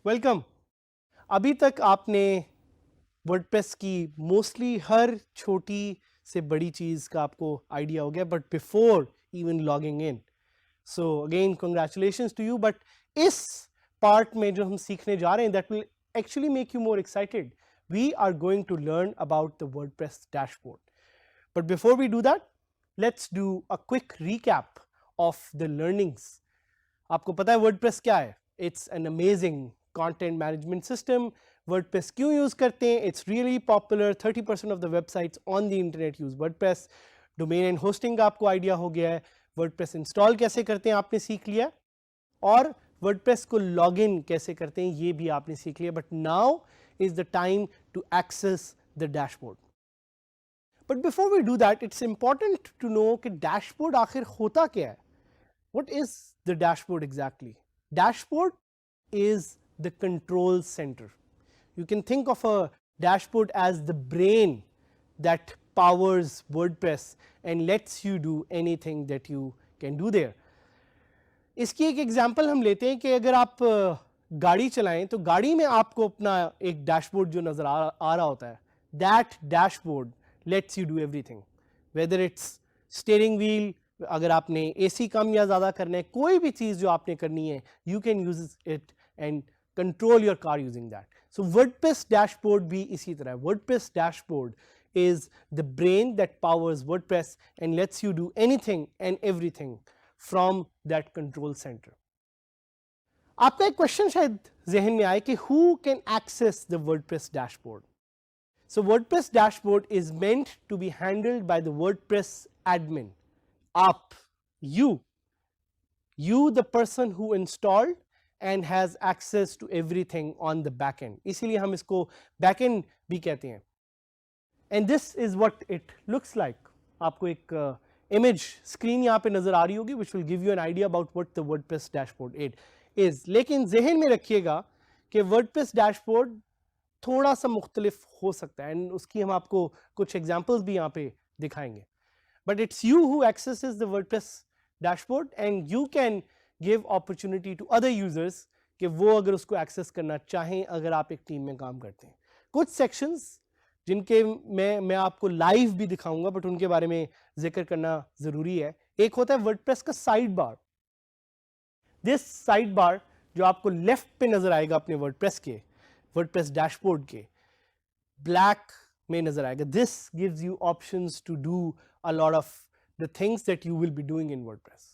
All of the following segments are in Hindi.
वेलकम। अभी तक आपने वर्डप्रेस की मोस्टली हर छोटी से बड़ी चीज़ का आपको आइडिया हो गया, but before even logging in, so again congratulations to you. But इस पार्ट में जो हम सीखने जा रहे हैं that will actually make you more excited. We are going to learn about the WordPress dashboard. But before we do that, let's do a quick recap of the learnings. आपको पता है वर्डप्रेस क्या है? It's an amazing content management system. WordPress क्यों यूज करते हैं? It's really popular. 30% of the websites on the internet use WordPress. Domain and hosting का आपको आइडिया हो गया है। वर्डप्रेस इंस्टॉल कैसे करते हैं आपने सीख लिया, और वर्डप्रेस को लॉगिन कैसे करते हैं ये भी आपने सीख लिया। But now is the time to access the dashboard. But before we do that, it's important to know कि डैशबोर्ड आखिर होता क्या है। What is the dashboard exactly? Dashboard is the control center. You can think of a dashboard as the brain that powers WordPress and lets you do anything that you can do there. इसकी एक एग्जांपल हम लेते हैं कि अगर आप गाड़ी चलाएं तो गाड़ी में आपको अपना एक डैशबोर्ड जो नज़र आ रहा होता है, that dashboard let's you do everything, whether it's steering wheel, अगर आपने एसी कम या ज़्यादा करना है, कोई भी चीज़ जो आपने करनी है, you can use it and control your car using that. So WordPress dashboard भी इसी तरह है। WordPress dashboard is the brain that powers WordPress and lets you do anything and everything from that control center. आपका एक क्वेश्चन शायद जहन में आए कि who can access the WordPress dashboard? So WordPress dashboard is meant to be handled by the WordPress admin. आप, you the person who installed and has access to everything on the backend. इसीलिए हम इसको backend भी कहते हैं। And this is what it looks like. आपको एक image screen यहाँ पे नज़र आ रही होगी which will give you an idea about what the WordPress dashboard is. लेकिन जहन में रखिएगा कि WordPress dashboard थोड़ा सा मुख्तलिफ हो सकता है, and उसकी हम आपको कुछ examples भी यहाँ पे दिखाएंगे। But it's you who accesses the WordPress dashboard and you can give opportunity to other users कि वो अगर उसको access करना चाहें, अगर आप एक टीम में काम करते हैं। कुछ sections जिनके मैं आपको लाइव भी दिखाऊंगा, बट उनके बारे में जिक्र करना जरूरी है। एक होता है वर्डप्रेस का side bar. This side bar जो आपको लेफ्ट पे नजर आएगा अपने वर्डप्रेस डैशबोर्ड के ब्लैक में नजर आएगा, this gives you options to do a lot of the things that you will be doing in WordPress.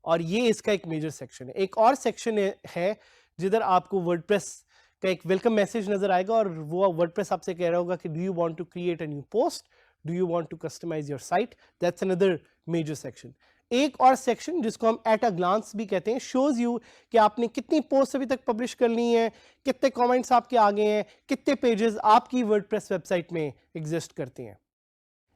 और ये इसका एक मेजर सेक्शन है। एक और सेक्शन है जिधर आपको वर्डप्रेस का एक वेलकम मैसेज नजर आएगा, और वो वर्डप्रेस आपसे कह रहा होगा कि do you want to create a new post, do you want to customise your site. That's another major section. एक और सेक्शन जिसको हम एट अ ग्लांस भी कहते हैं, शोज यू कि आपने कितनी पोस्ट अभी तक पब्लिश कर ली हैं, कितने कमेंट्स आपके आ गए हैं, कितने पेजेस आपकी वर्डप्रेस वेबसाइट में एग्जिस्ट करते हैं।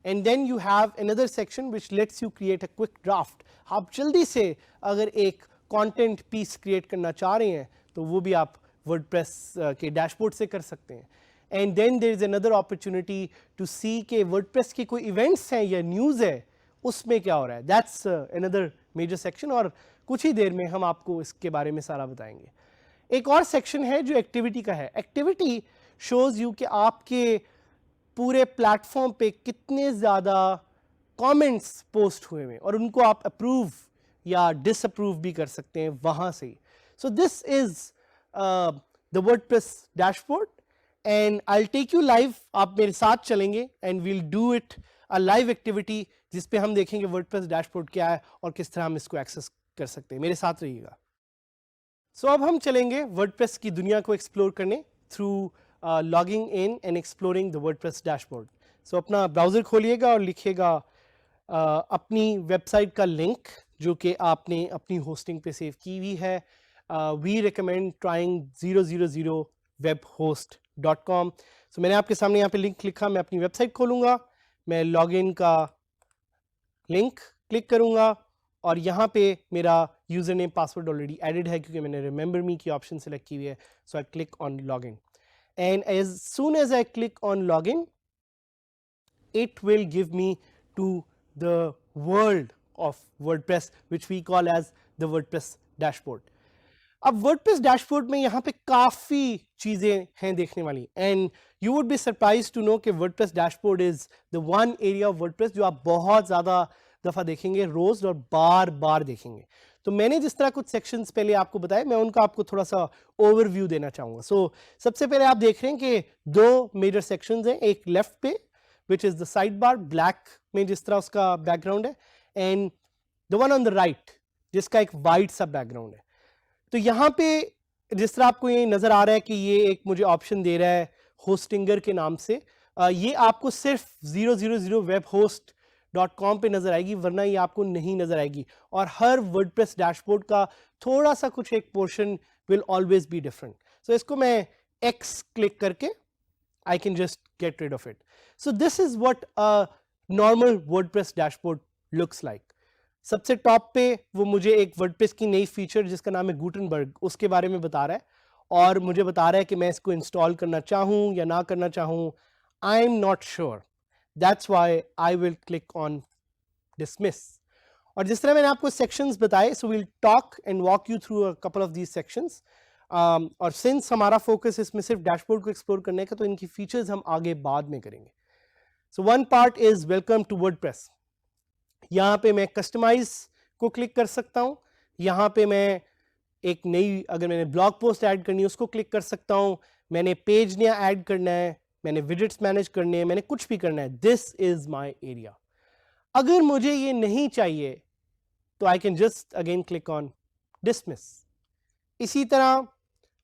And then you have another section which lets you create a quick draft. आप जल्दी से अगर एक कंटेंट पीस क्रिएट करना चाह रहे हैं तो वो भी आप वर्डप्रेस के डैशबोर्ड से कर सकते हैं। And then there is another opportunity to see के वर्डप्रेस के कोई इवेंट्स हैं या न्यूज़ है, उसमें क्या हो रहा है। दैट्स अनदर मेजर सेक्शन, और कुछ ही देर में हम आपको इसके बारे में सारा बताएंगे। एक और सेक्शन है जो एक्टिविटी का है। एक्टिविटी शोज यू कि आपके पूरे प्लेटफॉर्म पे कितने ज़्यादा कमेंट्स पोस्ट हुए हैं, और उनको आप अप्रूव या डिसअप्रूव भी कर सकते हैं वहाँ से। So this is the WordPress dashboard and I'll take you live. आप मेरे साथ चलेंगे and we'll do it a live activity जिस पे हम देखेंगे WordPress dashboard क्या है और किस तरह हम इसको एक्सेस कर सकते हैं। मेरे साथ रहिएगा। So अब हम चलेंगे WordPress की दुनिया को एक्सप्लोर करने through logging in and exploring the WordPress dashboard. So अपना ब्राउज़र खोलिएगा और लिखिएगा अपनी वेबसाइट का लिंक जो कि आपने अपनी होस्टिंग पे सेव की हुई है। We recommend trying 000webhost.com. So मैंने आपके सामने यहाँ पे लिंक लिखा, मैं अपनी वेबसाइट खोलूँगा, मैं लॉगिन का लिंक क्लिक करूँगा, और यहाँ पे मेरा user name password already added है क्योंकि मैंने रिमेंबर मी की ऑप्शन सेलेक्ट की हुई है। So I click on login, and as soon as I click on login, it will give me to the world of WordPress which we call as the WordPress dashboard. अब वर्डप्रेस डैशबोर्ड में यहाँ पे काफी चीजें हैं देखने वाली, and you would be surprise to know कि WordPress dashboard is the one area of WordPress जो आप बहुत ज्यादा दफा देखेंगे रोज और बार बार देखेंगे। तो मैंने जिस तरह कुछ सेक्शंस पहले आपको बताए, मैं उनका आपको थोड़ा सा ओवरव्यू देना चाहूंगा। सो सबसे पहले आप देख रहे हैं कि दो मेजर सेक्शंस हैं, एक लेफ्ट पे विच is the side bar black में जिस तरह उसका बैकग्राउंड है, and the one on the right जिसका एक वाइट सा बैकग्राउंड है। तो यहाँ पे जिस तरह आपको ये नजर आ रहा है कि ये एक मुझे ऑप्शन दे रहा है होस्टिंगर के नाम से, ये आपको सिर्फ 000webhost.com पे नजर आएगी, वरना ये आपको नहीं नजर आएगी। और हर वर्डप्रेस डैशबोर्ड का थोड़ा सा कुछ एक portion will always be different. So इसको मैं X क्लिक करके I can just get rid of it. So this is what a normal WordPress dashboard looks like. सबसे टॉप पे वो मुझे एक वर्डप्रेस की नई फीचर जिसका नाम है गुटनबर्ग, उसके बारे में बता रहा है, और मुझे बता रहा है कि मैं इसको इंस्टॉल करना चाहूँ या ना करना चाहूँ। I am not sure, that's why I will click on dismiss. और जिस तरह मैंने आपको सेक्शंस बताए, so will talk and walk you through a couple of these sections. और सिंस हमारा फोकस इसमें सिर्फ डैशबोर्ड को एक्सप्लोर करने का, तो इनकी फीचर्स हम आगे बाद में करेंगे। So one part is welcome to WordPress. यहाँ पे मैं कस्टमाइज को क्लिक कर सकता हूँ, यहाँ पे मैं एक नई, अगर मैंने ब्लॉग पोस्ट ऐड करनी है उसको क्लिक कर सकता हूँ, मैंने पेज नया ऐड करना है, मैंने विजेट्स मैनेज करने हैं, मैंने कुछ भी करना है, दिस इज माय एरिया। अगर मुझे ये नहीं चाहिए तो I can just again click on dismiss. इसी तरह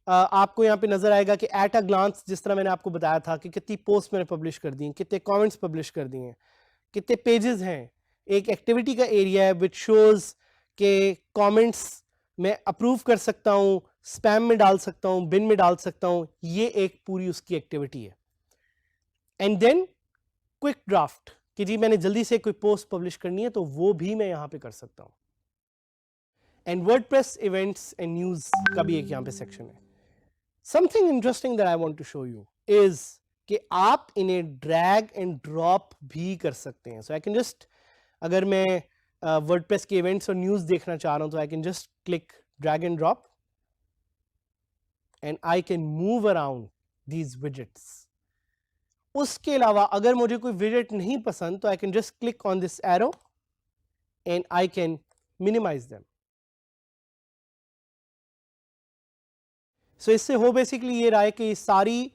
आपको यहाँ पे नजर आएगा कि एट अ ग्लांस, जिस तरह मैंने आपको बताया था कि कितनी पोस्ट मैंने पब्लिश कर दी, कितने कमेंट्स पब्लिश कर दिए हैं, कितने पेजेस हैं, एक एक्टिविटी का एरिया है विच शोज के कमेंट्स मैं अप्रूव कर सकता हूँ, स्पैम में डाल सकता हूँ, बिन में डाल सकता हूँ, ये एक पूरी उसकी एक्टिविटी है। एंड देन क्विक ड्राफ्ट, कि जी मैंने जल्दी से कोई पोस्ट पब्लिश करनी है तो वो भी मैं यहाँ पे कर सकता हूँ। And WordPress events and news का भी एक यहाँ पे सेक्शन है। Something interesting that I want to show you is कि आप इन्हें ड्रैग एंड ड्रॉप भी कर सकते हैं। सो आई कैन जस्ट, अगर मैं वर्डप्रेस के इवेंट्स और न्यूज देखना चाह रहा हूं तो I can just click drag and drop and I can move around these widgets. उसके अलावा अगर मुझे कोई विजेट नहीं पसंद तो I can just click on this arrow and I can minimize them. So इससे हो बेसिकली ये रहा है कि सारी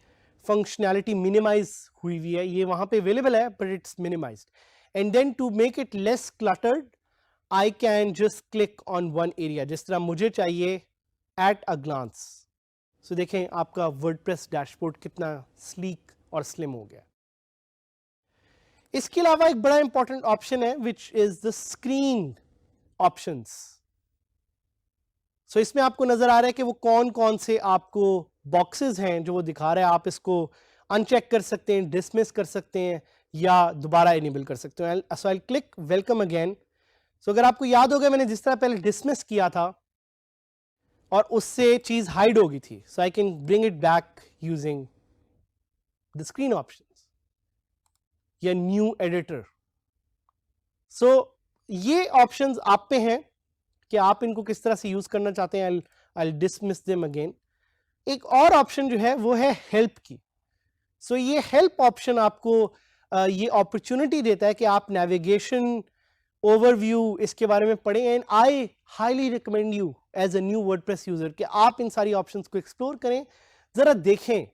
फंक्शनैलिटी मिनिमाइज हुई हुई है, ये वहां पे अवेलेबल है but it's minimised. And then to make it less cluttered I can just click on one area, जिस तरह मुझे चाहिए एट अ ग्लांस। सो देखें आपका वर्डप्रेस डैशबोर्ड कितना स्लीक और स्लिम हो गया। इसके अलावा एक बड़ा इंपॉर्टेंट ऑप्शन है which is the screen options. So इसमें आपको नजर आ रहा है कि वो कौन कौन से आपको बॉक्सेस हैं जो वो दिखा रहा है। आप इसको अनचेक कर सकते हैं, डिसमिस कर सकते हैं या दोबारा इनेबल कर सकते हैं। सो आई क्लिक वेलकम अगेन। सो अगर आपको याद होगा मैंने जिस तरह पहले डिसमिस किया था और उससे चीज हाइड हो गई थी, so I can bring it back using the screen options या न्यू एडिटर। सो ये ऑप्शंस आप पे हैं कि आप इनको किस तरह से यूज करना चाहते हैं। आई डिसमिस देम अगेन। एक और ऑप्शन जो है वो है हेल्प की। सो ये हेल्प ऑप्शन आपको ये अपॉर्चुनिटी देता है कि आप नेविगेशन ओवरव्यू इसके बारे में पढ़ें। And I highly recommend you as a new WordPress user कि आप इन सारी ऑप्शंस को एक्सप्लोर करें, जरा देखें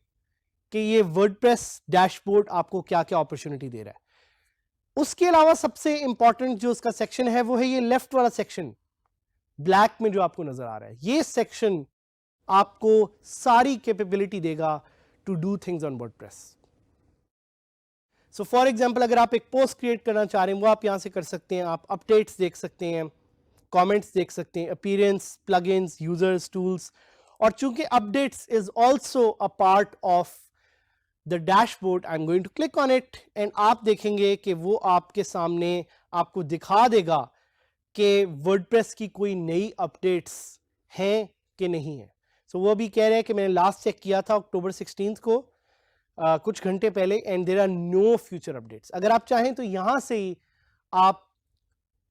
कि ये वर्डप्रेस डैशबोर्ड आपको क्या क्या अपॉर्चुनिटी दे रहा है। उसके अलावा सबसे इंपॉर्टेंट जो उसका सेक्शन है वो है ये लेफ्ट वाला सेक्शन, ब्लैक में जो आपको नजर आ रहा है। ये सेक्शन आपको सारी कैपेबिलिटी देगा to do things on WordPress. So for example अगर आप एक पोस्ट क्रिएट करना चाह रहे हैं वो आप यहां से कर सकते हैं। आप अपडेट्स देख सकते हैं, कमेंट्स देख सकते हैं, अपीयरेंस, प्लगइन्स, यूजर्स, टूल्स। और चूंकि updates is also a part of the dashboard, I am going to click on it and आप देखेंगे कि वो आपके सामने आपको दिखा देगा कि वर्डप्रेस की कोई नई अपडेट्स हैं कि नहीं है। सो वो भी कह रहे हैं कि मैंने लास्ट चेक किया था अक्टूबर 16 को, कुछ घंटे पहले, and there are no future updates. अगर आप चाहें तो यहां से ही आप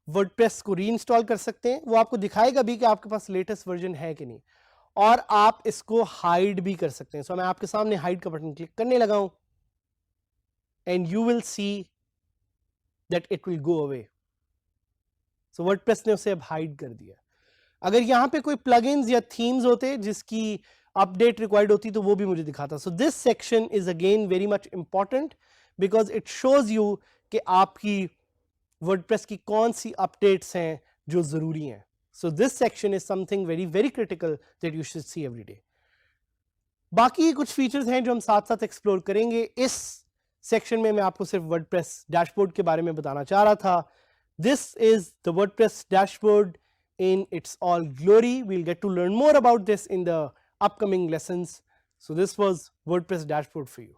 वर्डप्रेस को रीइंस्टॉल कर सकते हैं। वो आपको दिखाएगा भी कि आपके पास लेटेस्ट वर्जन है कि नहीं। और आप इसको हाइड भी कर सकते हैं। सो मैं आपके सामने हाइड का बटन क्लिक करने लगा हूं and you will see that it will go away. So WordPress ने उसे अब हाइड कर दिया। अगर यहां पे कोई प्लगइन्स या थीम्स होते जिसकी अपडेट रिक्वायर्ड होती तो वो भी मुझे दिखाता। So this section is again very much important because it shows you कि आपकी वर्डप्रेस की कौन सी अपडेट्स हैं जो जरूरी हैं। So this section is something very very critical that you should see every day. बाकी कुछ फीचर्स हैं जो हम साथ साथ एक्सप्लोर करेंगे। इस सेक्शन में मैं आपको सिर्फ वर्डप्रेस डैशबोर्ड के बारे में बताना चाह रहा था। This is the WordPress dashboard in its all glory. We'll get to learn more about this in the upcoming lessons. So this was WordPress dashboard for you.